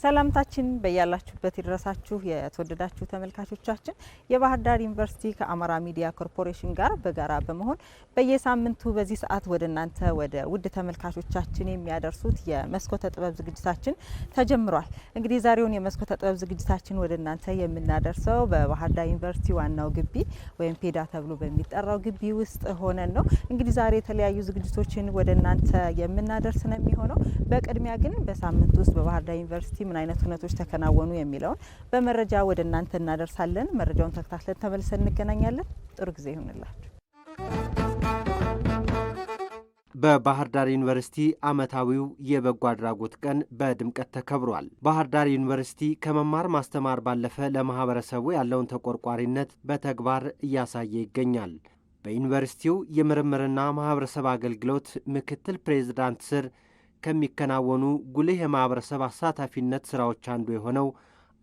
ሰላምታችን በያላችሁበት ይድረሳችሁ የተወደዳችሁ ተመልካቾቻችን የባህር ዳር ዩኒቨርሲቲ ከአማራ ሚዲያ ኮርፖሬሽን ጋር በጋራ በመሆን በየሳምንቱ በዚህ ሰዓት ወደ እናንተ ወደ ውድ ተመልካቾቻችን የሚያደርሱት የመስኮተ ጥበብ ዝግጅታችን ተጀምሯል። እንግዲህ ዛሬውን የመስኮተ ጥበብ ዝግጅታችን ወደ እናንተ የምናደርሰው በባህር ዳር ዩኒቨርሲቲ ዋናው ግቢ ወይም ፔዳ ተብሎ በሚጠራው ግቢ ውስጥ ሆነን ነው። እንግዲህ ዛሬ የተለያዩ ዝግጅቶችን ወደ እናንተ የምናደርስ ነው የሚሆነው። በቅድሚያ ግን በሳምንቱ ውስጥ በባህር ዳር ዩኒቨርሲቲ ምን አይነት ሁነቶች ተከናወኑ የሚለውን በመረጃ ወደ እናንተ እናደርሳለን። መረጃውን ተከታትለን ተመልሰን እንገናኛለን። ጥሩ ጊዜ ይሁንላችሁ። በባህር ዳር ዩኒቨርሲቲ ዓመታዊው የበጎ አድራጎት ቀን በድምቀት ተከብሯል። ባህር ዳር ዩኒቨርሲቲ ከመማር ማስተማር ባለፈ ለማህበረሰቡ ያለውን ተቆርቋሪነት በተግባር እያሳየ ይገኛል። በዩኒቨርሲቲው የምርምርና ማህበረሰብ አገልግሎት ምክትል ፕሬዝዳንት ስር ከሚከናወኑ ጉልህ የማህበረሰብ አሳታፊነት ስራዎች አንዱ የሆነው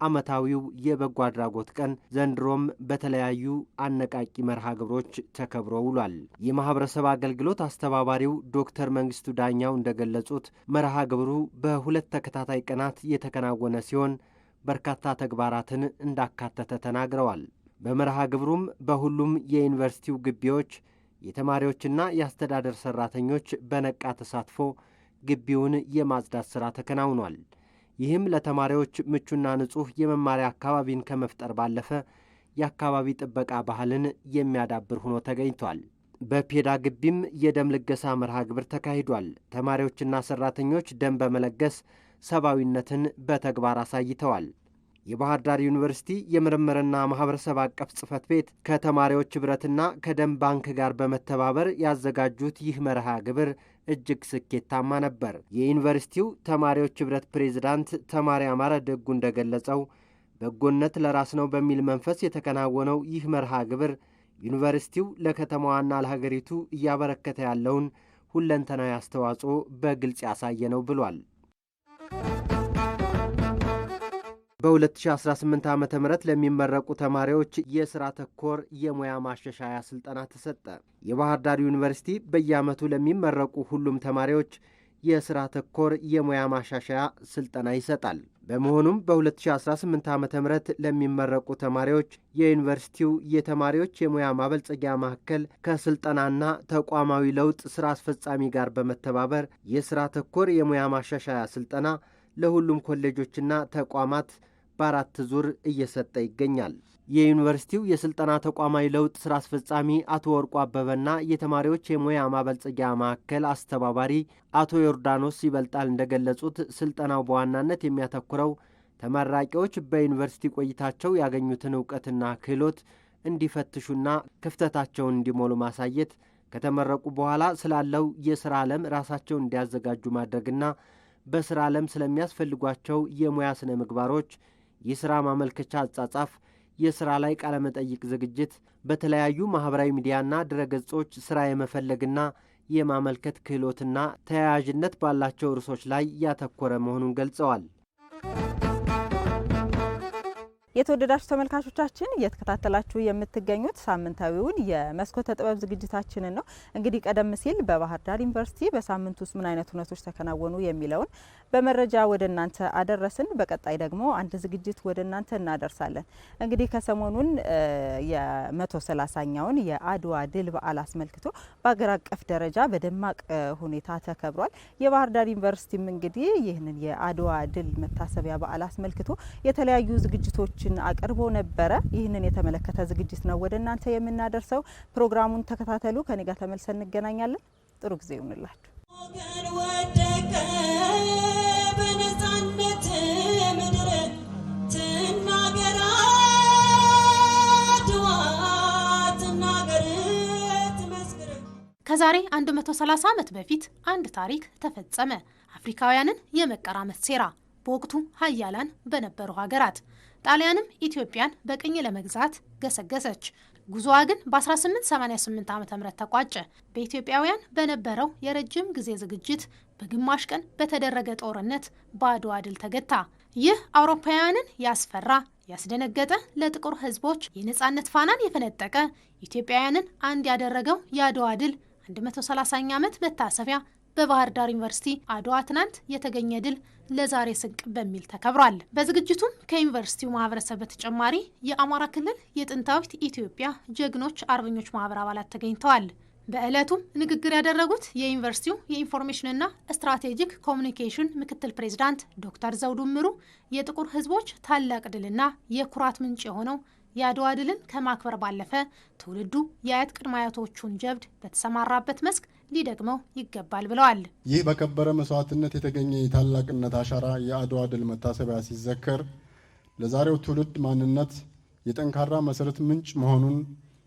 ዓመታዊው የበጎ አድራጎት ቀን ዘንድሮም በተለያዩ አነቃቂ መርሃ ግብሮች ተከብሮ ውሏል። የማህበረሰብ አገልግሎት አስተባባሪው ዶክተር መንግስቱ ዳኛው እንደገለጹት መርሃ ግብሩ በሁለት ተከታታይ ቀናት የተከናወነ ሲሆን በርካታ ተግባራትን እንዳካተተ ተናግረዋል። በመርሃ ግብሩም በሁሉም የዩኒቨርሲቲው ግቢዎች የተማሪዎችና የአስተዳደር ሰራተኞች በነቃ ተሳትፎ ግቢውን የማጽዳት ሥራ ተከናውኗል። ይህም ለተማሪዎች ምቹና ንጹሕ የመማሪያ አካባቢን ከመፍጠር ባለፈ የአካባቢ ጥበቃ ባህልን የሚያዳብር ሆኖ ተገኝቷል። በፔዳ ግቢም የደም ልገሳ መርሃ ግብር ተካሂዷል። ተማሪዎችና ሠራተኞች ደም በመለገስ ሰብአዊነትን በተግባር አሳይተዋል። የባህር ዳር ዩኒቨርሲቲ የምርምርና ማህበረሰብ አቀፍ ጽሕፈት ቤት ከተማሪዎች ኅብረትና ከደም ባንክ ጋር በመተባበር ያዘጋጁት ይህ መርሃ ግብር እጅግ ስኬታማ ነበር። የዩኒቨርሲቲው ተማሪዎች ኅብረት ፕሬዝዳንት ተማሪ አማረ ደጉ እንደገለጸው በጎነት ለራስ ነው በሚል መንፈስ የተከናወነው ይህ መርሃ ግብር ዩኒቨርሲቲው ለከተማዋና ለሀገሪቱ እያበረከተ ያለውን ሁለንተናዊ አስተዋጽኦ በግልጽ ያሳየ ነው ብሏል። በ2018 ዓ.ም ለሚመረቁ ተማሪዎች የሥራ ተኮር የሙያ ማሻሻያ ሥልጠና ተሰጠ። የባህር ዳር ዩኒቨርሲቲ በየዓመቱ ለሚመረቁ ሁሉም ተማሪዎች የሥራ ተኮር የሙያ ማሻሻያ ሥልጠና ይሰጣል። በመሆኑም በ2018 ዓ.ም ለሚመረቁ ተማሪዎች የዩኒቨርሲቲው የተማሪዎች የሙያ ማበልጸጊያ ማዕከል ከሥልጠናና ተቋማዊ ለውጥ ሥራ አስፈጻሚ ጋር በመተባበር የሥራ ተኮር የሙያ ማሻሻያ ሥልጠና ለሁሉም ኮሌጆችና ተቋማት በ4 ዙር እየሰጠ ይገኛል። የዩኒቨርሲቲው የሥልጠና ተቋማዊ ለውጥ ሥራ አስፈጻሚ አቶ ወርቁ አበበና የተማሪዎች የሙያ ማበልጸጊያ ማዕከል አስተባባሪ አቶ ዮርዳኖስ ይበልጣል እንደገለጹት ሥልጠናው በዋናነት የሚያተኩረው ተመራቂዎች በዩኒቨርሲቲ ቆይታቸው ያገኙትን ዕውቀትና ክህሎት እንዲፈትሹና ክፍተታቸውን እንዲሞሉ ማሳየት፣ ከተመረቁ በኋላ ስላለው የሥራ ዓለም ራሳቸውን እንዲያዘጋጁ ማድረግና በሥራ ዓለም ስለሚያስፈልጓቸው የሙያ ስነ ምግባሮች፣ የሥራ ማመልከቻ አጻጻፍ፣ የሥራ ላይ ቃለመጠይቅ ዝግጅት፣ በተለያዩ ማኅበራዊ ሚዲያና ድረገጾች ሥራ የመፈለግና የማመልከት ክህሎትና ተያያዥነት ባላቸው ርዕሶች ላይ ያተኮረ መሆኑን ገልጸዋል። የተወደዳችሁ ተመልካቾቻችን እየተከታተላችሁ የምትገኙት ሳምንታዊውን የመስኮተ ጥበብ ዝግጅታችንን ነው። እንግዲህ ቀደም ሲል በባህር ዳር ዩኒቨርሲቲ በሳምንቱ ውስጥ ምን አይነት ሁነቶች ተከናወኑ የሚለውን በመረጃ ወደ እናንተ አደረስን። በቀጣይ ደግሞ አንድ ዝግጅት ወደ እናንተ እናደርሳለን። እንግዲህ ከሰሞኑን የ130ኛውን የአድዋ ድል በዓል አስመልክቶ በአገር አቀፍ ደረጃ በደማቅ ሁኔታ ተከብሯል። የባህር ዳር ዩኒቨርሲቲም እንግዲህ ይህንን የአድዋ ድል መታሰቢያ በዓል አስመልክቶ የተለያዩ ዝግጅቶች አቅርቦ ነበረ። ይህንን የተመለከተ ዝግጅት ነው ወደ እናንተ የምናደርሰው። ፕሮግራሙን ተከታተሉ። ከኔ ጋር ተመልሰን እንገናኛለን። ጥሩ ጊዜ ይሁንላችሁ። ከዛሬ 130 ዓመት በፊት አንድ ታሪክ ተፈጸመ። አፍሪካውያንን የመቀራመት ሴራ በወቅቱ ሀያላን በነበሩ ሀገራት ጣሊያንም ኢትዮጵያን በቅኝ ለመግዛት ገሰገሰች። ጉዞዋ ግን በ1888 ዓ.ም ተቋጨ። በኢትዮጵያውያን በነበረው የረጅም ጊዜ ዝግጅት በግማሽ ቀን በተደረገ ጦርነት በአድዋ ድል ተገታ። ይህ አውሮፓውያንን ያስፈራ ያስደነገጠ፣ ለጥቁር ሕዝቦች የነጻነት ፋናን የፈነጠቀ፣ ኢትዮጵያውያንን አንድ ያደረገው የአድዋ ድል 130ኛ ዓመት መታሰቢያ በባህር ዳር ዩኒቨርሲቲ አድዋ ትናንት የተገኘ ድል ለዛሬ ስንቅ በሚል ተከብሯል። በዝግጅቱም ከዩኒቨርሲቲው ማህበረሰብ በተጨማሪ የአማራ ክልል የጥንታዊት ኢትዮጵያ ጀግኖች አርበኞች ማህበር አባላት ተገኝተዋል። በዕለቱም ንግግር ያደረጉት የዩኒቨርሲቲው የኢንፎርሜሽንና ስትራቴጂክ ኮሚኒኬሽን ምክትል ፕሬዝዳንት ዶክተር ዘውዱ ምሩ የጥቁር ህዝቦች ታላቅ ድልና የኩራት ምንጭ የሆነው የአድዋ ድልን ከማክበር ባለፈ ትውልዱ የአያት ቅድመ አያቶቹን ጀብድ በተሰማራበት መስክ ሊደግመው ይገባል ብለዋል። ይህ በከበረ መስዋዕትነት የተገኘ የታላቅነት አሻራ የአድዋ ድል መታሰቢያ ሲዘከር ለዛሬው ትውልድ ማንነት የጠንካራ መሰረት ምንጭ መሆኑን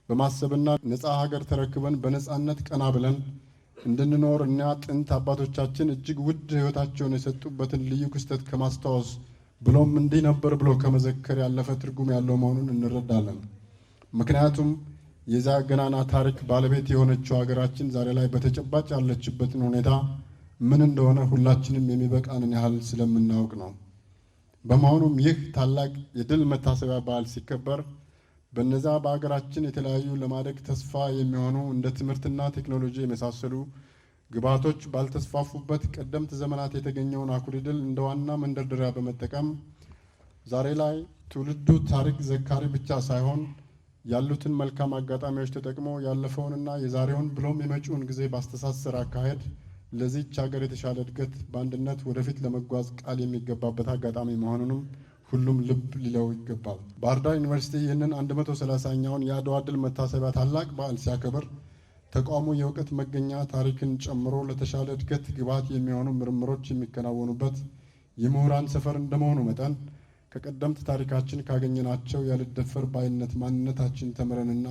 በማሰብና ነፃ ሀገር ተረክበን በነፃነት ቀና ብለን እንድንኖር እና ጥንት አባቶቻችን እጅግ ውድ ህይወታቸውን የሰጡበትን ልዩ ክስተት ከማስታወስ ብሎም እንዲህ ነበር ብሎ ከመዘከር ያለፈ ትርጉም ያለው መሆኑን እንረዳለን። ምክንያቱም የዛ ገናና ታሪክ ባለቤት የሆነችው ሀገራችን ዛሬ ላይ በተጨባጭ ያለችበትን ሁኔታ ምን እንደሆነ ሁላችንም የሚበቃንን ያህል ስለምናውቅ ነው። በመሆኑም ይህ ታላቅ የድል መታሰቢያ በዓል ሲከበር በነዛ በሀገራችን የተለያዩ ለማደግ ተስፋ የሚሆኑ እንደ ትምህርትና ቴክኖሎጂ የመሳሰሉ ግብዓቶች ባልተስፋፉበት ቀደምት ዘመናት የተገኘውን አኩሪ ድል እንደ ዋና መንደርደሪያ በመጠቀም ዛሬ ላይ ትውልዱ ታሪክ ዘካሪ ብቻ ሳይሆን ያሉትን መልካም አጋጣሚዎች ተጠቅሞ ያለፈውንና የዛሬውን ብሎም የመጪውን ጊዜ ባስተሳሰረ አካሄድ ለዚህች ሀገር የተሻለ እድገት በአንድነት ወደፊት ለመጓዝ ቃል የሚገባበት አጋጣሚ መሆኑንም ሁሉም ልብ ሊለው ይገባል። ባህር ዳር ዩኒቨርሲቲ ይህንን 130ኛውን የአድዋ ድል መታሰቢያ ታላቅ በዓል ሲያከብር ተቋሙ የእውቀት መገኛ ታሪክን ጨምሮ ለተሻለ እድገት ግብዓት የሚሆኑ ምርምሮች የሚከናወኑበት የምሁራን ሰፈር እንደመሆኑ መጠን ከቀደምት ታሪካችን ካገኘናቸው ያልደፈር ባይነት ማንነታችን ተምረንና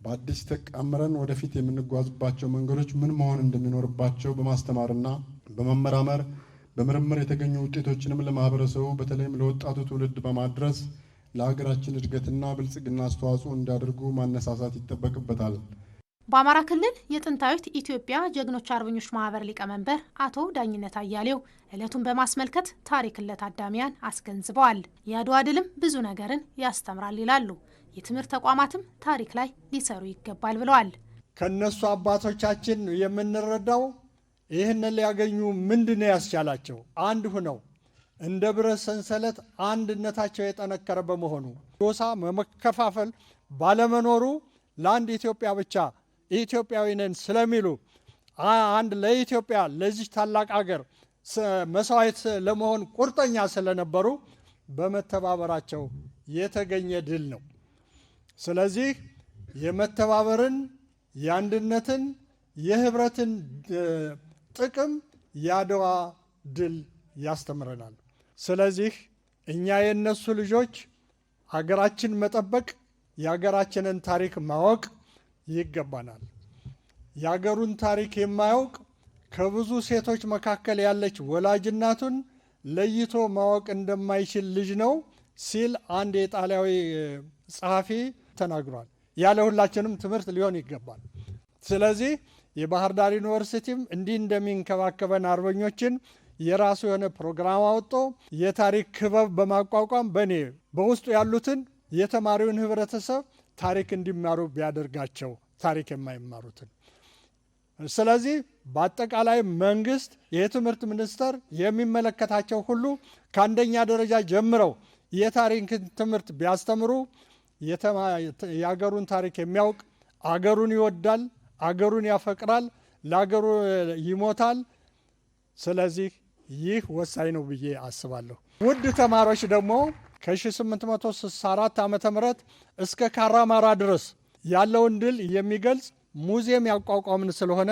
በአዲስ ተቃምረን ወደፊት የምንጓዝባቸው መንገዶች ምን መሆን እንደሚኖርባቸው በማስተማርና በመመራመር በምርምር የተገኙ ውጤቶችንም ለማህበረሰቡ በተለይም ለወጣቱ ትውልድ በማድረስ ለሀገራችን እድገትና ብልጽግና አስተዋጽኦ እንዲያደርጉ ማነሳሳት ይጠበቅበታል። በአማራ ክልል የጥንታዊት ኢትዮጵያ ጀግኖች አርበኞች ማህበር ሊቀመንበር አቶ ዳኝነት አያሌው ዕለቱን በማስመልከት ታሪክን ለታዳሚያን አስገንዝበዋል። የአድዋ ድልም ብዙ ነገርን ያስተምራል ይላሉ። የትምህርት ተቋማትም ታሪክ ላይ ሊሰሩ ይገባል ብለዋል። ከነሱ አባቶቻችን የምንረዳው ይህንን ሊያገኙ ምንድነው ያስቻላቸው? አንድ ሆነው እንደ ብረት ሰንሰለት አንድነታቸው የጠነከረ በመሆኑ ጎሳ መከፋፈል ባለመኖሩ ለአንድ ኢትዮጵያ ብቻ ኢትዮጵያዊ ነን ስለሚሉ አንድ ለኢትዮጵያ ለዚህ ታላቅ አገር መስዋዕት ለመሆን ቁርጠኛ ስለነበሩ በመተባበራቸው የተገኘ ድል ነው። ስለዚህ የመተባበርን፣ የአንድነትን፣ የህብረትን ጥቅም የአድዋ ድል ያስተምረናል። ስለዚህ እኛ የነሱ ልጆች ሀገራችን መጠበቅ የሀገራችንን ታሪክ ማወቅ ይገባናል። የሀገሩን ታሪክ የማያውቅ ከብዙ ሴቶች መካከል ያለች ወላጅ እናቱን ለይቶ ማወቅ እንደማይችል ልጅ ነው ሲል አንድ የጣሊያዊ ጸሐፊ ተናግሯል። ያለ ሁላችንም ትምህርት ሊሆን ይገባል። ስለዚህ የባህር ዳር ዩኒቨርሲቲም እንዲህ እንደሚንከባከበን አርበኞችን የራሱ የሆነ ፕሮግራም አውጥቶ የታሪክ ክበብ በማቋቋም በእኔ በውስጡ ያሉትን የተማሪውን ህብረተሰብ ታሪክ እንዲማሩ ቢያደርጋቸው ታሪክ የማይማሩትን። ስለዚህ በአጠቃላይ መንግስት፣ የትምህርት ሚኒስቴር የሚመለከታቸው ሁሉ ከአንደኛ ደረጃ ጀምረው የታሪክ ትምህርት ቢያስተምሩ የአገሩን ታሪክ የሚያውቅ አገሩን ይወዳል፣ አገሩን ያፈቅራል፣ ለአገሩ ይሞታል። ስለዚህ ይህ ወሳኝ ነው ብዬ አስባለሁ። ውድ ተማሪዎች ደግሞ ከ1864 ዓመተ ምህረት እስከ ካራማራ ድረስ ያለውን ድል የሚገልጽ ሙዚየም ያቋቋምን ስለሆነ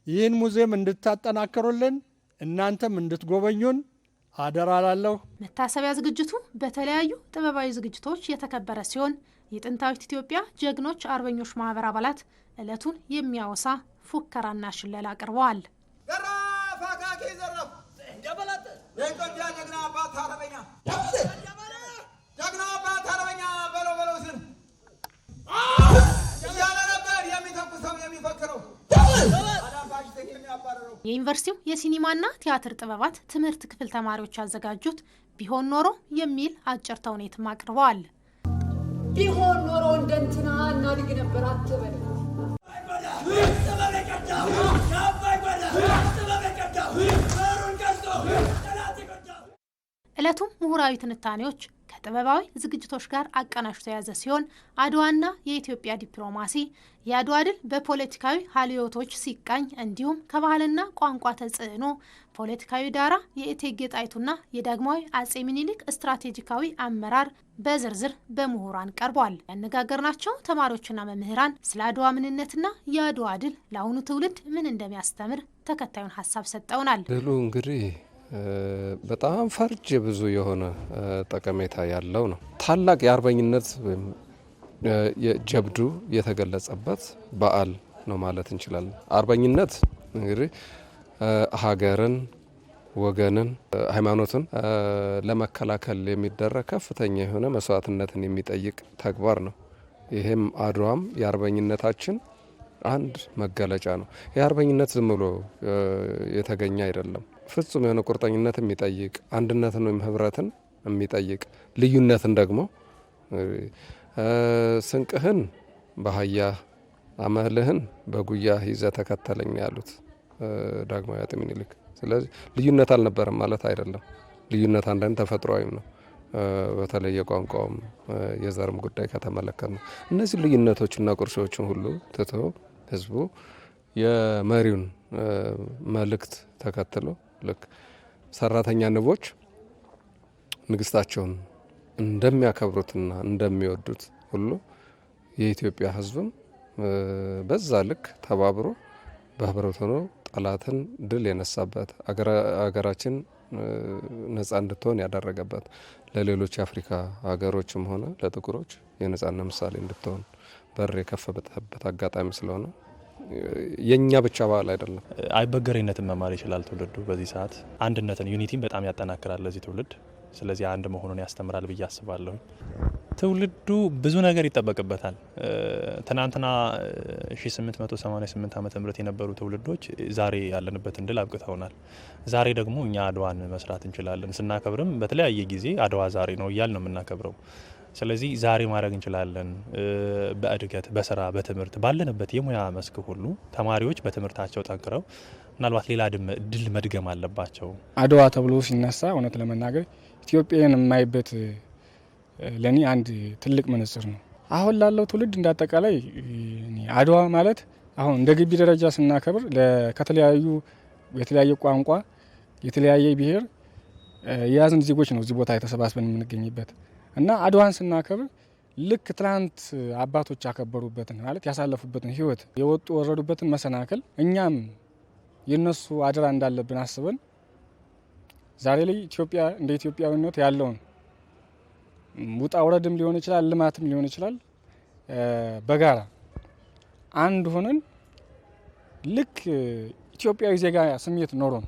ይህን ሙዚየም እንድታጠናክሩልን እናንተም እንድትጎበኙን አደራ ላለሁ። መታሰቢያ ዝግጅቱ በተለያዩ ጥበባዊ ዝግጅቶች የተከበረ ሲሆን የጥንታዊት ኢትዮጵያ ጀግኖች አርበኞች ማህበር አባላት ዕለቱን የሚያወሳ ፉከራና ሽለላ አቅርበዋል። የዩኒቨርሲቲው የሲኒማና ቲያትር ጥበባት ትምህርት ክፍል ተማሪዎች ያዘጋጁት ቢሆን ኖሮ የሚል አጭር ተውኔትም አቅርበዋል። ቢሆን ኖሮ እንደንትና እናድግ ነበር አትበል ዕለቱም ምሁራዊ ትንታኔዎች ከጥበባዊ ዝግጅቶች ጋር አቀናጅቶ የያዘ ሲሆን አድዋና የኢትዮጵያ ዲፕሎማሲ፣ የአድዋ ድል በፖለቲካዊ ሀልዮቶች ሲቃኝ እንዲሁም ከባህልና ቋንቋ ተጽዕኖ፣ ፖለቲካዊ ዳራ፣ የእቴጌ ጣይቱና የዳግማዊ አጼ ሚኒሊክ ስትራቴጂካዊ አመራር በዝርዝር በምሁራን ቀርቧል። ያነጋገርናቸው ተማሪዎችና መምህራን ስለ አድዋ ምንነትና የአድዋ ድል ለአሁኑ ትውልድ ምን እንደሚያስተምር ተከታዩን ሀሳብ ሰጠውናል። ድሉ እንግዲህ በጣም ፈርጅ ብዙ የሆነ ጠቀሜታ ያለው ነው። ታላቅ የአርበኝነት ወይም የጀብዱ የተገለጸበት በዓል ነው ማለት እንችላለን። አርበኝነት እንግዲህ ሀገርን፣ ወገንን፣ ሃይማኖትን ለመከላከል የሚደረግ ከፍተኛ የሆነ መስዋዕትነትን የሚጠይቅ ተግባር ነው። ይሄም አድዋም የአርበኝነታችን አንድ መገለጫ ነው። የአርበኝነት ዝም ብሎ የተገኘ አይደለም። ፍጹም የሆነ ቁርጠኝነት የሚጠይቅ አንድነትን ወይም ህብረትን የሚጠይቅ ልዩነትን ደግሞ ስንቅህን በአህያ አመልህን በጉያ ይዘህ ተከተለኝ ያሉት ዳግማዊ አጤ ምኒልክ። ስለዚህ ልዩነት አልነበረም ማለት አይደለም። ልዩነት አንዳንድ ተፈጥሯዊም ነው። በተለይ የቋንቋውም የዘርም ጉዳይ ከተመለከት ነው። እነዚህ ልዩነቶችና ቁርሾችን ሁሉ ትቶ ህዝቡ የመሪውን መልእክት ተከትሎ ልክ ሰራተኛ ንቦች ንግስታቸውን እንደሚያከብሩትና እንደሚወዱት ሁሉ የኢትዮጵያ ህዝብም በዛ ልክ ተባብሮ በህብረት ሆኖ ጠላትን ድል የነሳበት አገራችን ነጻ እንድትሆን ያደረገበት ለሌሎች የአፍሪካ ሀገሮችም ሆነ ለጥቁሮች የነጻነት ምሳሌ እንድትሆን በር የከፈተበት አጋጣሚ ስለሆነ የኛ ብቻ በዓል አይደለም። አይበገሬነትን መማር ይችላል ትውልዱ። በዚህ ሰዓት አንድነትን ዩኒቲን በጣም ያጠናክራል ለዚህ ትውልድ። ስለዚህ አንድ መሆኑን ያስተምራል ብዬ አስባለሁ። ትውልዱ ብዙ ነገር ይጠበቅበታል። ትናንትና 1888 ዓመተ ምህረት የነበሩ ትውልዶች ዛሬ ያለንበትን ድል አብቅተውናል። ዛሬ ደግሞ እኛ አድዋን መስራት እንችላለን። ስናከብርም በተለያየ ጊዜ አድዋ ዛሬ ነው እያልን ነው የምናከብረው። ስለዚህ ዛሬ ማድረግ እንችላለን። በእድገት፣ በስራ፣ በትምህርት ባለንበት የሙያ መስክ ሁሉ ተማሪዎች በትምህርታቸው ጠንክረው ምናልባት ሌላ ድል መድገም አለባቸው። አድዋ ተብሎ ሲነሳ እውነት ለመናገር ኢትዮጵያን የማይበት ለኔ አንድ ትልቅ መነጽር ነው። አሁን ላለው ትውልድ እንዳጠቃላይ አድዋ ማለት አሁን እንደ ግቢ ደረጃ ስናከብር የተለያየ ቋንቋ፣ የተለያየ ብሔር የያዝን ዜጎች ነው እዚህ ቦታ የተሰባስበን የምንገኝበት እና አድዋን ስናከብር ልክ ትላንት አባቶች ያከበሩበትን ማለት ያሳለፉበትን ህይወት የወጡ ወረዱበትን መሰናክል እኛም የነሱ አደራ እንዳለብን አስበን ዛሬ ላይ ኢትዮጵያ እንደ ኢትዮጵያዊነት ያለውን ውጣ ውረድም ሊሆን ይችላል፣ ልማትም ሊሆን ይችላል፣ በጋራ አንድ ሆነን ልክ ኢትዮጵያዊ ዜጋ ስሜት ኖሮን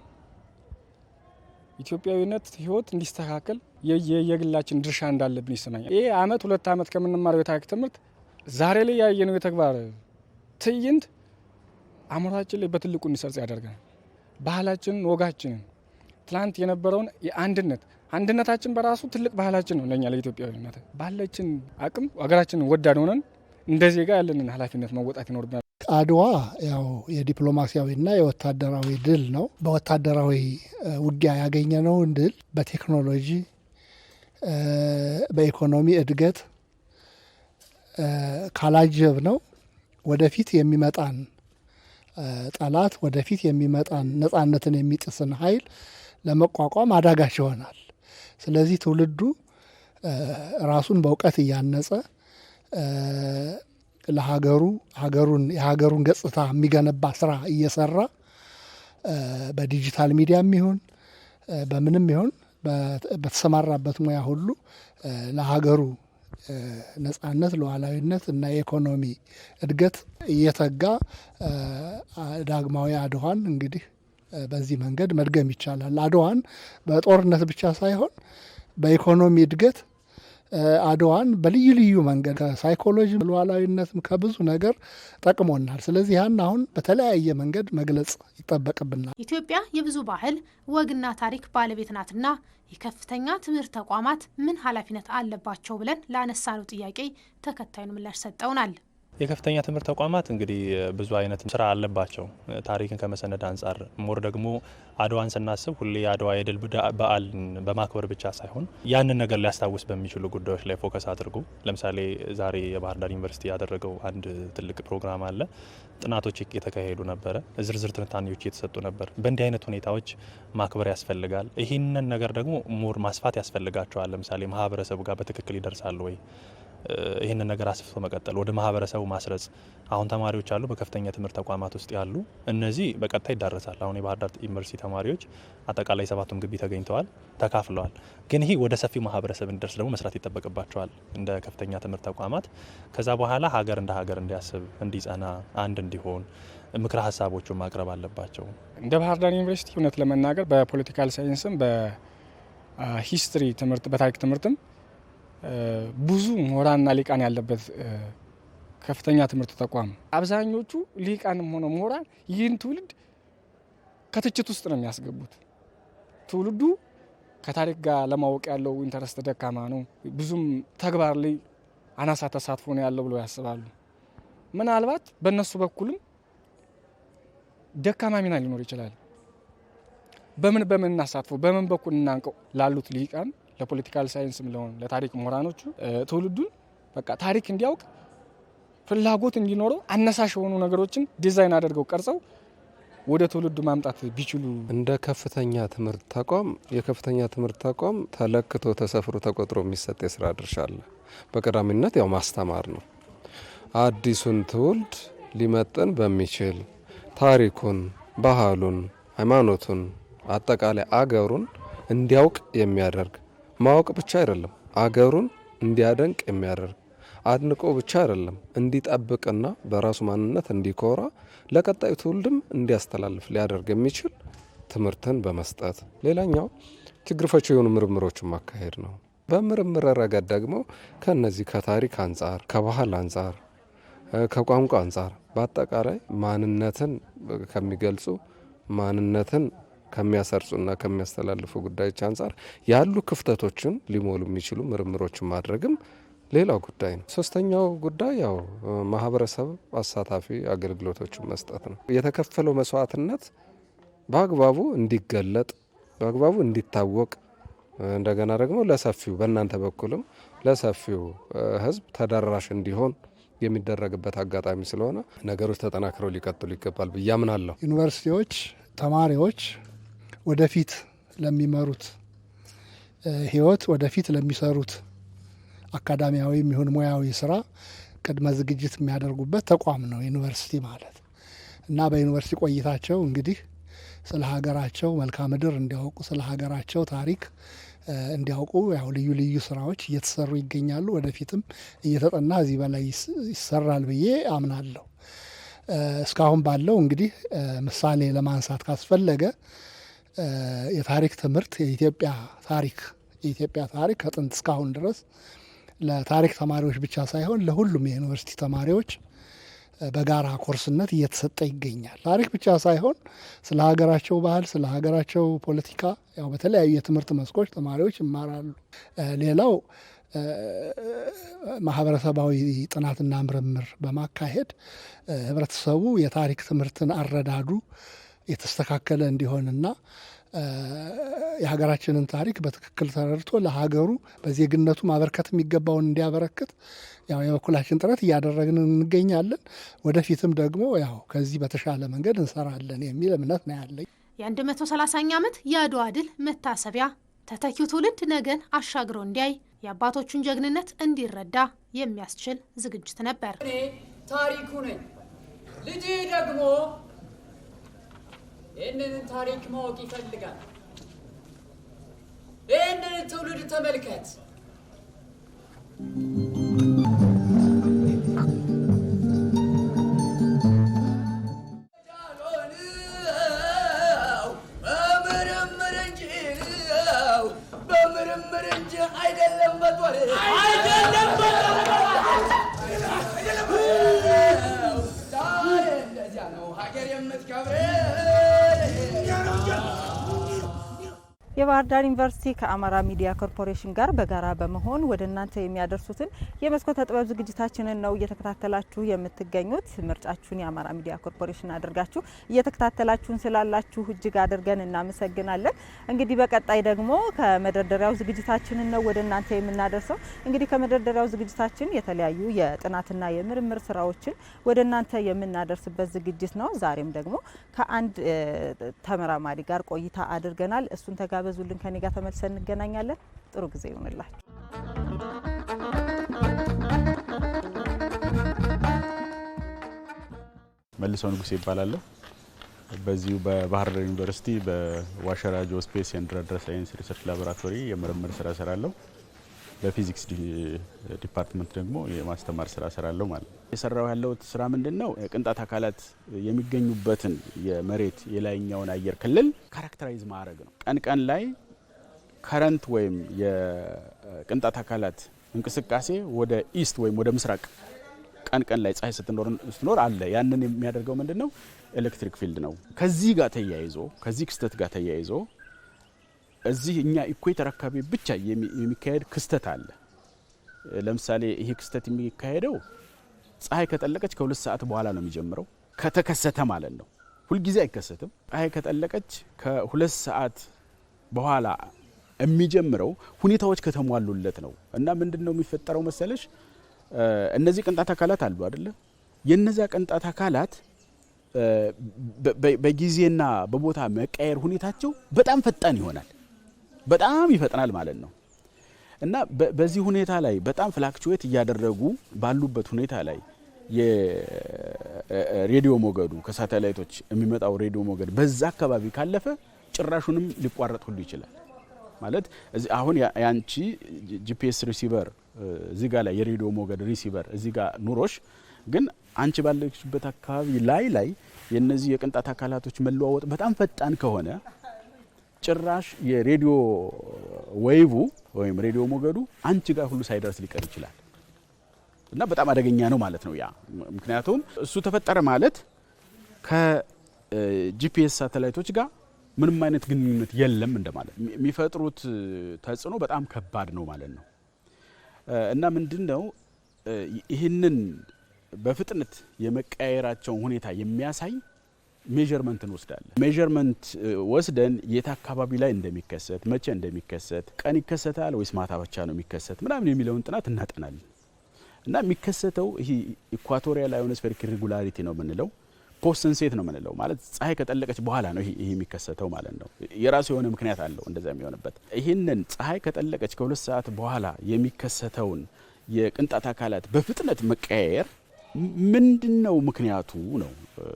ኢትዮጵያዊነት ህይወት እንዲስተካከል የግላችን ድርሻ እንዳለብን ይሰማኛል። ይሄ አመት 2 አመት ከምንማረው የታሪክ ትምህርት ዛሬ ላይ ያየነው የተግባር ትዕይንት አእምሯችን ላይ በትልቁ እንዲሰርጽ ያደርጋል። ባህላችንን፣ ወጋችንን ትላንት የነበረውን አንድነታችን በራሱ ትልቅ ባህላችን ነው። ለኛ ለኢትዮጵያዊነት ባለችን አቅም ሀገራችንን ወዳድ ሆነን እንደ ዜጋ ያለንን ኃላፊነት መወጣት ይኖርብናል። አድዋ ያው የዲፕሎማሲያዊና የወታደራዊ ድል ነው። በወታደራዊ ውጊያ ያገኘነውን ድል በቴክኖሎጂ በኢኮኖሚ እድገት ካላጀብ ነው ወደፊት የሚመጣን ጠላት ወደፊት የሚመጣን ነጻነትን የሚጥስን ኃይል ለመቋቋም አዳጋች ይሆናል። ስለዚህ ትውልዱ ራሱን በእውቀት እያነጸ የሀገሩን ገጽታ የሚገነባ ስራ እየሰራ በዲጂታል ሚዲያም ይሁን በምንም ይሁን በተሰማራበት ሙያ ሁሉ ለሀገሩ ነጻነት፣ ሉዓላዊነት እና የኢኮኖሚ እድገት እየተጋ ዳግማዊ አድዋን እንግዲህ በዚህ መንገድ መድገም ይቻላል። አድዋን በጦርነት ብቻ ሳይሆን በኢኮኖሚ እድገት አድዋን በልዩ ልዩ መንገድ ከሳይኮሎጂ ሉዓላዊነትም ከብዙ ነገር ጠቅሞናል። ስለዚህ ያን አሁን በተለያየ መንገድ መግለጽ ይጠበቅብናል። ኢትዮጵያ የብዙ ባህል ወግና ታሪክ ባለቤት ናትና የከፍተኛ ትምህርት ተቋማት ምን ኃላፊነት አለባቸው ብለን ላነሳነው ጥያቄ ተከታዩን ምላሽ ሰጠውናል። የከፍተኛ ትምህርት ተቋማት እንግዲህ ብዙ አይነት ስራ አለባቸው። ታሪክን ከመሰነድ አንጻር ሞር ደግሞ አድዋን ስናስብ ሁሌ አድዋ የድል በዓል በማክበር ብቻ ሳይሆን ያንን ነገር ሊያስታውስ በሚችሉ ጉዳዮች ላይ ፎከስ አድርጎ ለምሳሌ ዛሬ የባህር ዳር ዩኒቨርሲቲ ያደረገው አንድ ትልቅ ፕሮግራም አለ። ጥናቶች የተካሄዱ ነበረ፣ ዝርዝር ትንታኔዎች እየተሰጡ ነበር። በእንዲህ አይነት ሁኔታዎች ማክበር ያስፈልጋል። ይህንን ነገር ደግሞ ሞር ማስፋት ያስፈልጋቸዋል። ለምሳሌ ማህበረሰቡ ጋር በትክክል ይደርሳል ወይ? ይህንን ነገር አስፍቶ መቀጠል፣ ወደ ማህበረሰቡ ማስረጽ። አሁን ተማሪዎች አሉ በከፍተኛ ትምህርት ተቋማት ውስጥ ያሉ፣ እነዚህ በቀጥታ ይዳረሳል። አሁን የባህር ዳር ዩኒቨርሲቲ ተማሪዎች አጠቃላይ 7ቱም ግቢ ተገኝተዋል፣ ተካፍለዋል። ግን ይህ ወደ ሰፊው ማህበረሰብ እንዲደርስ ደግሞ መስራት ይጠበቅባቸዋል እንደ ከፍተኛ ትምህርት ተቋማት። ከዛ በኋላ ሀገር እንደ ሀገር እንዲያስብ፣ እንዲጸና፣ አንድ እንዲሆን ምክረ ሀሳቦቹን ማቅረብ አለባቸው። እንደ ባህር ዳር ዩኒቨርሲቲ እውነት ለመናገር በፖለቲካል ሳይንስም በሂስትሪ ትምህርት በታሪክ ትምህርትም ብዙ ምሁራንና ሊቃን ያለበት ከፍተኛ ትምህርት ተቋም። አብዛኞቹ ሊቃንም ሆነ ምሁራን ይህን ትውልድ ከትችት ውስጥ ነው የሚያስገቡት። ትውልዱ ከታሪክ ጋር ለማወቅ ያለው ኢንተረስት ደካማ ነው፣ ብዙም ተግባር ላይ አናሳ ተሳትፎ ነው ያለው ብለው ያስባሉ። ምናልባት በእነሱ በኩልም ደካማ ሚና ሊኖር ይችላል። በምን እናሳትፎ በምን በኩል እናንቀው ላሉት ሊቃን ለፖለቲካል ሳይንስም ለሆነ ለታሪክ ምሁራኖቹ ትውልዱን በቃ ታሪክ እንዲያውቅ ፍላጎት እንዲኖረው አነሳሽ የሆኑ ነገሮችን ዲዛይን አድርገው ቀርጸው ወደ ትውልዱ ማምጣት ቢችሉ። እንደ ከፍተኛ ትምህርት ተቋም የከፍተኛ ትምህርት ተቋም ተለክቶ ተሰፍሮ ተቆጥሮ የሚሰጥ የስራ ድርሻ አለ። በቀዳሚነት ያው ማስተማር ነው። አዲሱን ትውልድ ሊመጥን በሚችል ታሪኩን፣ ባህሉን፣ ሃይማኖቱን፣ አጠቃላይ አገሩን እንዲያውቅ የሚያደርግ ማወቅ ብቻ አይደለም፣ አገሩን እንዲያደንቅ የሚያደርግ አድንቆ ብቻ አይደለም፣ እንዲጠብቅና በራሱ ማንነት እንዲኮራ ለቀጣዩ ትውልድም እንዲያስተላልፍ ሊያደርግ የሚችል ትምህርትን በመስጠት ሌላኛው ችግር ፈቺ የሆኑ ምርምሮችን ማካሄድ ነው። በምርምር ረገድ ደግሞ ከነዚህ ከታሪክ አንጻር፣ ከባህል አንጻር፣ ከቋንቋ አንጻር በአጠቃላይ ማንነትን ከሚገልጹ ማንነትን ከሚያሰርጹና ከሚያስተላልፉ ጉዳዮች አንጻር ያሉ ክፍተቶችን ሊሞሉ የሚችሉ ምርምሮችን ማድረግም ሌላው ጉዳይ ነው። ሶስተኛው ጉዳይ ያው ማህበረሰብ አሳታፊ አገልግሎቶችን መስጠት ነው። የተከፈለው መስዋዕትነት በአግባቡ እንዲገለጥ፣ በአግባቡ እንዲታወቅ፣ እንደገና ደግሞ ለሰፊው በእናንተ በኩልም ለሰፊው ሕዝብ ተደራሽ እንዲሆን የሚደረግበት አጋጣሚ ስለሆነ ነገሮች ተጠናክረው ሊቀጥሉ ይገባል ብዬ አምናለሁ። ዩኒቨርሲቲዎች ተማሪዎች ወደፊት ለሚመሩት ህይወት ወደፊት ለሚሰሩት አካዳሚያዊ የሚሆን ሙያዊ ስራ ቅድመ ዝግጅት የሚያደርጉበት ተቋም ነው ዩኒቨርሲቲ ማለት እና በዩኒቨርሲቲ ቆይታቸው እንግዲህ ስለ ሀገራቸው መልክዓ ምድር እንዲያውቁ፣ ስለ ሀገራቸው ታሪክ እንዲያውቁ ያው ልዩ ልዩ ስራዎች እየተሰሩ ይገኛሉ። ወደፊትም እየተጠና እዚህ በላይ ይሰራል ብዬ አምናለሁ። እስካሁን ባለው እንግዲህ ምሳሌ ለማንሳት ካስፈለገ የታሪክ ትምህርት የኢትዮጵያ ታሪክ ከጥንት እስካሁን ድረስ ለታሪክ ተማሪዎች ብቻ ሳይሆን ለሁሉም የዩኒቨርሲቲ ተማሪዎች በጋራ ኮርስነት እየተሰጠ ይገኛል። ታሪክ ብቻ ሳይሆን ስለ ሀገራቸው ባህል፣ ስለ ሀገራቸው ፖለቲካ ያው በተለያዩ የትምህርት መስኮች ተማሪዎች ይማራሉ። ሌላው ማህበረሰባዊ ጥናትና ምርምር በማካሄድ ህብረተሰቡ የታሪክ ትምህርትን አረዳዱ የተስተካከለ እንዲሆንና የሀገራችንን ታሪክ በትክክል ተረድቶ ለሀገሩ በዜግነቱ ማበርከት የሚገባውን እንዲያበረክት ያው የበኩላችን ጥረት እያደረግን እንገኛለን። ወደፊትም ደግሞ ያው ከዚህ በተሻለ መንገድ እንሰራለን የሚል እምነት ነው ያለኝ። የ130ኛ ዓመት የአድዋ ድል መታሰቢያ ተተኪው ትውልድ ነገን አሻግሮ እንዲያይ የአባቶቹን ጀግንነት እንዲረዳ የሚያስችል ዝግጅት ነበር። እኔ ታሪኩ ነኝ፣ ልጄ ደግሞ ይህንን ታሪክ ማወቅ ይፈልጋል። ይህንን ትውልድ ተመልከት። በምርምር እንጂ አይደለም በጦር እንደዚያ ነው ሀገር የምትከብር። የባህር ዳር ዩኒቨርሲቲ ከአማራ ሚዲያ ኮርፖሬሽን ጋር በጋራ በመሆን ወደ እናንተ የሚያደርሱትን የመስኮተ ጥበብ ዝግጅታችንን ነው እየተከታተላችሁ የምትገኙት። ምርጫችሁን የአማራ ሚዲያ ኮርፖሬሽን አድርጋችሁ እየተከታተላችሁን ስላላችሁ እጅግ አድርገን እናመሰግናለን። እንግዲህ በቀጣይ ደግሞ ከመደርደሪያው ዝግጅታችንን ነው ወደ እናንተ የምናደርሰው። እንግዲህ ከመደርደሪያው ዝግጅታችን የተለያዩ የጥናትና የምርምር ስራዎችን ወደ እናንተ የምናደርስበት ዝግጅት ነው። ዛሬም ደግሞ ከአንድ ተመራማሪ ጋር ቆይታ አድርገናል። እሱን ተጋበዙልን። ከኔ ጋር ተመልሰን እንገናኛለን። ጥሩ ጊዜ ይሁንላችሁ። መልሰው ንጉሴ ይባላል። በዚሁ በባህር ዳር ዩኒቨርሲቲ በዋሸራ ጂኦስፔስ ኤንድ ረዳር ሳይንስ ሪሰርች ላቦራቶሪ የምርምር ስራ ሰራለሁ። በፊዚክስ ዲፓርትመንት ደግሞ የማስተማር ስራ ሰራለሁ ማለት ነው። የሰራው ያለው ስራ ምንድነው? ቅንጣት አካላት የሚገኙበትን የመሬት የላይኛውን አየር ክልል ካራክተራይዝ ማድረግ ነው። ቀን ቀን ላይ ከረንት ወይም የቅንጣት አካላት እንቅስቃሴ ወደ ኢስት ወይም ወደ ምስራቅ ቀን ቀን ላይ ፀሐይ ስትኖር አለ። ያንን የሚያደርገው ምንድነው? ኤሌክትሪክ ፊልድ ነው። ከዚህ ጋር ተያይዞ ከዚህ ክስተት ጋር ተያይዞ እዚህ እኛ ኢኩዌተር አካባቢ ብቻ የሚካሄድ ክስተት አለ። ለምሳሌ ይሄ ክስተት የሚካሄደው ፀሐይ ከጠለቀች ከ2 ሰዓት በኋላ ነው የሚጀምረው። ከተከሰተ ማለት ነው። ሁሉ ጊዜ አይከሰትም። ፀሐይ ከጠለቀች ከ2 ሰዓት በኋላ የሚጀምረው ሁኔታዎች ከተሟሉለት ነው። እና ምንድነው የሚፈጠረው መሰለሽ? እነዚህ ቅንጣት አካላት አሉ አይደለ? የነዛ ቅንጣት አካላት በጊዜና በቦታ መቀየር ሁኔታቸው በጣም ፈጣን ይሆናል። በጣም ይፈጥናል ማለት ነው። እና በዚህ ሁኔታ ላይ በጣም ፍላክቹዌት እያደረጉ ባሉበት ሁኔታ ላይ የሬዲዮ ሞገዱ ከሳተላይቶች የሚመጣው ሬዲዮ ሞገድ በዛ አካባቢ ካለፈ ጭራሹንም ሊቋረጥ ሁሉ ይችላል። ማለት አሁን ያንቺ ጂፒኤስ ሪሲቨር እዚህ ጋር ላይ የሬዲዮ ሞገድ ሪሲቨር እዚህ ጋር ኑሮሽ ግን አንቺ ባለችበት አካባቢ ላይ የነዚህ የቅንጣት አካላቶች መለዋወጥ በጣም ፈጣን ከሆነ ጭራሽ የሬዲዮ ዌይቡ ወይም ሬዲዮ ሞገዱ አንቺ ጋር ሁሉ ሳይደርስ ሊቀር ይችላል። እና በጣም አደገኛ ነው ማለት ነው ያ። ምክንያቱም እሱ ተፈጠረ ማለት ከጂፒኤስ ሳተላይቶች ጋር ምንም አይነት ግንኙነት የለም እንደማለት። የሚፈጥሩት ተጽዕኖ በጣም ከባድ ነው ማለት ነው። እና ምንድነው ይህንን በፍጥነት የመቀየራቸውን ሁኔታ የሚያሳይ ሜዠርመንት እንወስዳለን። ሜዠርመንት ወስደን የት አካባቢ ላይ እንደሚከሰት መቼ እንደሚከሰት ቀን ይከሰታል ወይስ ማታ ብቻ ነው የሚከሰት ምናምን የሚለውን ጥናት እናጠናለን። እና የሚከሰተው ይሄ ኢኳቶሪያል አዮኖስፌሪክ ኢሬጉላሪቲ ነው የምንለው፣ ፖስት ሰንሴት ነው የምንለው። ማለት ፀሐይ ከጠለቀች በኋላ ነው ይሄ የሚከሰተው ማለት ነው። የራሱ የሆነ ምክንያት አለው እንደዛ የሚሆንበት። ይህንን ፀሐይ ከጠለቀች ከ2 ሰዓት በኋላ የሚከሰተውን የቅንጣት አካላት በፍጥነት መቀያየር ምንድነው ምክንያቱ ነው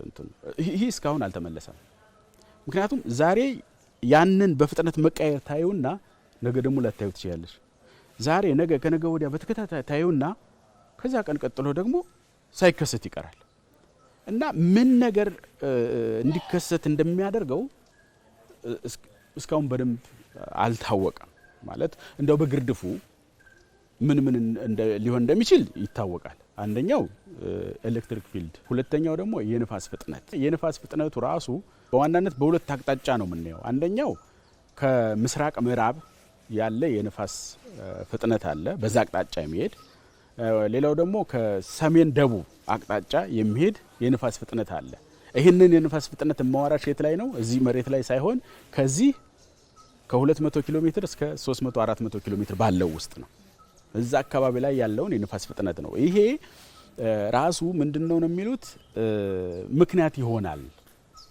እንትን ይሄ እስካሁን አልተመለሰም። ምክንያቱም ዛሬ ያንን በፍጥነት መቀየር ታዩና ነገ ደግሞ ላታዩ ትችያለሽ። ዛሬ ነገ ከነገ ወዲያ በተከታታይ ታዩና ከዛ ቀን ቀጥሎ ደግሞ ሳይከሰት ይቀራል። እና ምን ነገር እንዲከሰት እንደሚያደርገው እስካሁን በደንብ አልታወቀም። ማለት እንደው በግርድፉ ምን ሊሆን እንደሚችል ይታወቃል። አንደኛው ኤሌክትሪክ ፊልድ፣ ሁለተኛው ደግሞ የንፋስ ፍጥነት። የንፋስ ፍጥነቱ ራሱ በዋናነት በሁለት አቅጣጫ ነው የምናየው። አንደኛው ከምስራቅ ምዕራብ ያለ የንፋስ ፍጥነት አለ፣ በዛ አቅጣጫ የሚሄድ። ሌላው ደግሞ ከሰሜን ደቡብ አቅጣጫ የሚሄድ የንፋስ ፍጥነት አለ። ይህንን የንፋስ ፍጥነት ማዋራሽ የት ላይ ነው? እዚህ መሬት ላይ ሳይሆን ከዚህ ከ200 ኪሎ ሜትር እስከ 300 400 ኪሎ ሜትር ባለው ውስጥ ነው። እዛ አካባቢ ላይ ያለውን የንፋስ ፍጥነት ነው። ይሄ ራሱ ምንድነው ነው የሚሉት ምክንያት ይሆናል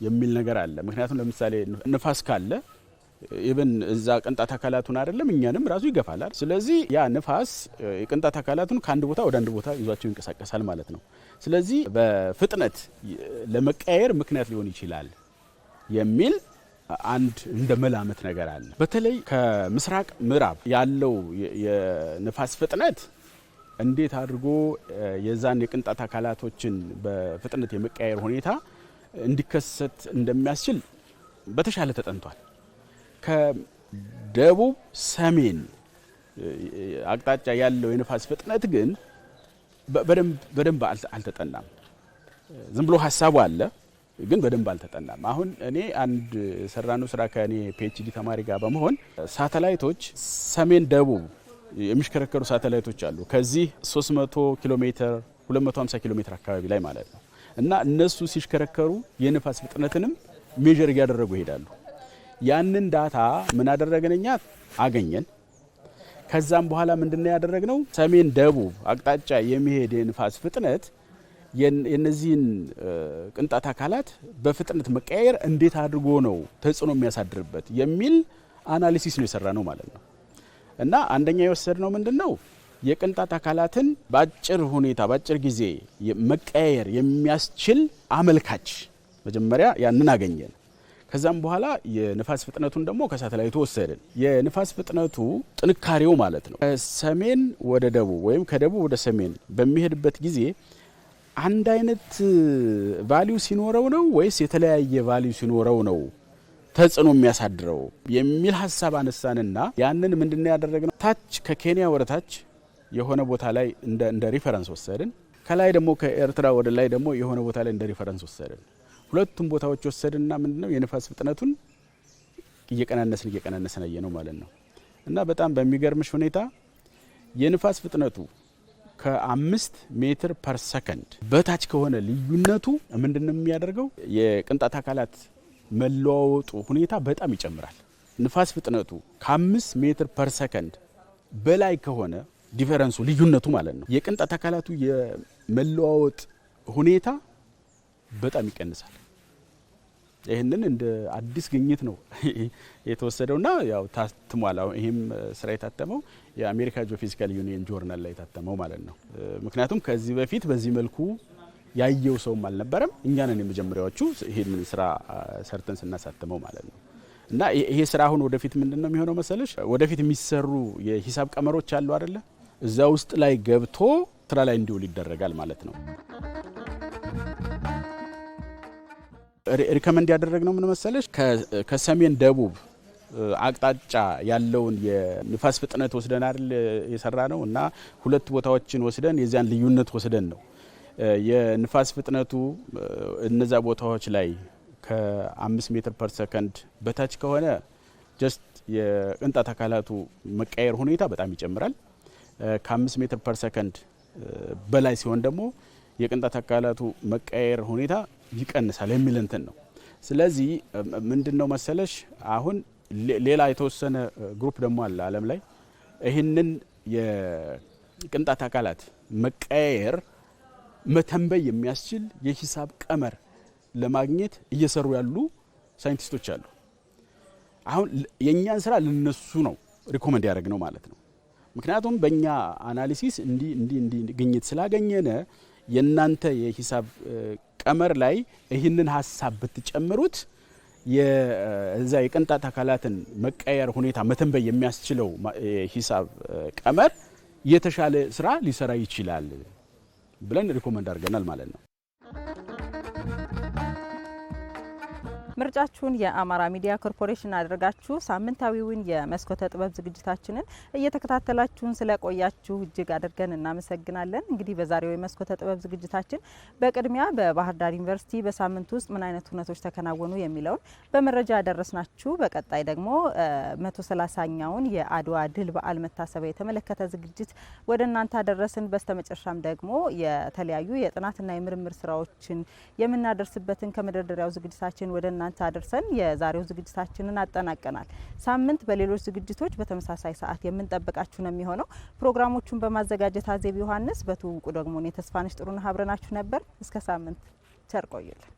የሚል ነገር አለ። ምክንያቱም ለምሳሌ ንፋስ ካለ ኢቭን እዛ ቅንጣት አካላቱን አይደለም እኛንም ራሱ ይገፋላል። ስለዚህ ያ ንፋስ የቅንጣት አካላቱን ከአንድ ቦታ ወደ አንድ ቦታ ይዟቸው ይንቀሳቀሳል ማለት ነው። ስለዚህ በፍጥነት ለመቀየር ምክንያት ሊሆን ይችላል የሚል አንድ እንደ መላመት ነገር አለ። በተለይ ከምስራቅ ምዕራብ ያለው የንፋስ ፍጥነት እንዴት አድርጎ የዛን የቅንጣት አካላቶችን በፍጥነት የመቀየር ሁኔታ እንዲከሰት እንደሚያስችል በተሻለ ተጠንቷል። ከደቡብ ሰሜን አቅጣጫ ያለው የንፋስ ፍጥነት ግን በደንብ አልተጠናም። ዝም ብሎ ሀሳቡ አለ ግን በደንብ አልተጠናም። አሁን እኔ አንድ ሰራነው ስራ ከኔ ፒኤችዲ ተማሪ ጋር በመሆን ሳተላይቶች ሰሜን ደቡብ የሚሽከረከሩ ሳተላይቶች አሉ። ከዚህ 300 ኪሎ ሜትር 250 ኪሎ ሜትር አካባቢ ላይ ማለት ነው። እና እነሱ ሲሽከረከሩ የንፋስ ፍጥነትንም ሜጀር እያደረጉ ይሄዳሉ። ያንን ዳታ ምን አደረግንኛ አገኘን። ከዛም በኋላ ምንድነው ያደረግነው ሰሜን ደቡብ አቅጣጫ የሚሄድ የንፋስ ፍጥነት የነዚህን ቅንጣት አካላት በፍጥነት መቀያየር እንዴት አድርጎ ነው ተጽዕኖ የሚያሳድርበት የሚል አናሊሲስ ነው የሰራ ነው ማለት ነው። እና አንደኛ የወሰድነው ምንድነው የቅንጣት አካላትን በአጭር ሁኔታ በአጭር ጊዜ መቀያየር የሚያስችል አመልካች መጀመሪያ ያንን አገኘን። ከዛም በኋላ የንፋስ ፍጥነቱን ደግሞ ከሳተላይቱ ወሰድን። የንፋስ ፍጥነቱ ጥንካሬው ማለት ነው ከሰሜን ወደ ደቡብ ወይም ከደቡብ ወደ ሰሜን በሚሄድበት ጊዜ አንድ አይነት ቫልዩ ሲኖረው ነው ወይስ የተለያየ ቫልዩ ሲኖረው ነው ተጽዕኖ የሚያሳድረው የሚል ሐሳብ አነሳንና ያንን ምንድነው ያደረግነው ታች ከኬንያ ወደ ታች የሆነ ቦታ ላይ እንደ ሪፈረንስ ወሰድን። ከላይ ደግሞ ከኤርትራ ወደ ላይ ደግሞ የሆነ ቦታ ላይ እንደ ሪፈረንስ ወሰድን። ሁለቱም ቦታዎች ወሰድንና ምንድነው የንፋስ ፍጥነቱን እየቀናነስን አየነው ማለት ነው። እና በጣም በሚገርምሽ ሁኔታ የንፋስ ፍጥነቱ ከ5 ሜትር ፐር ሰከንድ በታች ከሆነ ልዩነቱ ምንድነው የሚያደርገው የቅንጣት አካላት መለዋወጡ ሁኔታ በጣም ይጨምራል። ንፋስ ፍጥነቱ ከ5 ሜትር ፐር ሰከንድ በላይ ከሆነ ዲፈረንሱ ልዩነቱ ማለት ነው የቅንጣት አካላቱ የመለዋወጥ ሁኔታ በጣም ይቀንሳል። ይሄንን እንደ አዲስ ግኝት ነው የተወሰደውና ያው ታትሟል። ይሄም ስራ የታተመው የአሜሪካ ጂኦፊዚካል ዩኒየን ጆርናል ላይ ታተመው ማለት ነው። ምክንያቱም ከዚህ በፊት በዚህ መልኩ ያየው ሰውም አልነበረም። እኛ ነን የመጀመሪያዎቹ ይሄንን ስራ ሰርተን ስናሳተመው ማለት ነው። እና ይሄ ስራ አሁን ወደፊት ምንድነው የሚሆነው መሰለሽ ወደፊት የሚሰሩ የሂሳብ ቀመሮች አሉ አይደለ እዛ ውስጥ ላይ ገብቶ ስራ ላይ እንዲውል ይደረጋል ማለት ነው። ሪከመንድ ያደረግነው ምን መሰለሽ ከሰሜን ደቡብ አቅጣጫ ያለውን የንፋስ ፍጥነት ወስደን አይደል የሰራ ነው እና ሁለት ቦታዎችን ወስደን የዚያን ልዩነት ወስደን ነው የንፋስ ፍጥነቱ እነዛ ቦታዎች ላይ ከ5 ሜትር ፐር ሰከንድ በታች ከሆነ ጀስት የቅንጣት አካላቱ መቀየር ሁኔታ በጣም ይጨምራል። ከ5 ሜትር ፐር ሰከንድ በላይ ሲሆን ደግሞ የቅንጣት አካላቱ መቀየር ሁኔታ ይቀንሳል የሚል እንትን ነው። ስለዚህ ምንድነው መሰለሽ አሁን ሌላ የተወሰነ ግሩፕ ደግሞ አለ ዓለም ላይ ይህንን የቅንጣት አካላት መቀየር መተንበይ የሚያስችል የሂሳብ ቀመር ለማግኘት እየሰሩ ያሉ ሳይንቲስቶች አሉ። አሁን የኛን ስራ ለነሱ ነው ሪኮመንድ ያደረግነው ማለት ነው። ምክንያቱም በእኛ አናሊሲስ እንዲ ግኝት ስላገኘነ የናንተ የሂሳብ ቀመር ላይ ይህንን ሐሳብ ብትጨምሩት የዛ የቅንጣት አካላትን መቀየር ሁኔታ መተንበይ የሚያስችለው የሂሳብ ቀመር የተሻለ ስራ ሊሰራ ይችላል ብለን ሪኮመንድ አድርገናል ማለት ነው። ምርጫችሁን የአማራ ሚዲያ ኮርፖሬሽን አድርጋችሁ ሳምንታዊውን የመስኮተ ጥበብ ዝግጅታችንን እየተከታተላችሁን ስለቆያችሁ እጅግ አድርገን እናመሰግናለን። እንግዲህ በዛሬው የመስኮተ ጥበብ ዝግጅታችን በቅድሚያ በባህር ዳር ዩኒቨርሲቲ በሳምንት ውስጥ ምን አይነት ሁነቶች ተከናወኑ የሚለውን በመረጃ ያደረስናችሁ፣ በቀጣይ ደግሞ 130ኛውን የአድዋ ድል በዓል መታሰቢያ የተመለከተ ዝግጅት ወደ እናንተ አደረስን። በስተመጨረሻም ደግሞ የተለያዩ የጥናትና የምርምር ስራዎችን የምናደርስበትን ከመደርደሪያው ዝግጅታችን ወደ እናንተ አደርሰን የዛሬው ዝግጅታችንን አጠናቀናል። ሳምንት በሌሎች ዝግጅቶች በተመሳሳይ ሰዓት የምንጠብቃችሁ ነው የሚሆነው። ፕሮግራሞቹን በማዘጋጀት አዜብ ዮሐንስ፣ በትውውቁ ደግሞ እኔ ተስፋነሽ ጥሩነህ አብረናችሁ ነበር። እስከ ሳምንት ቸር ቆዩልን።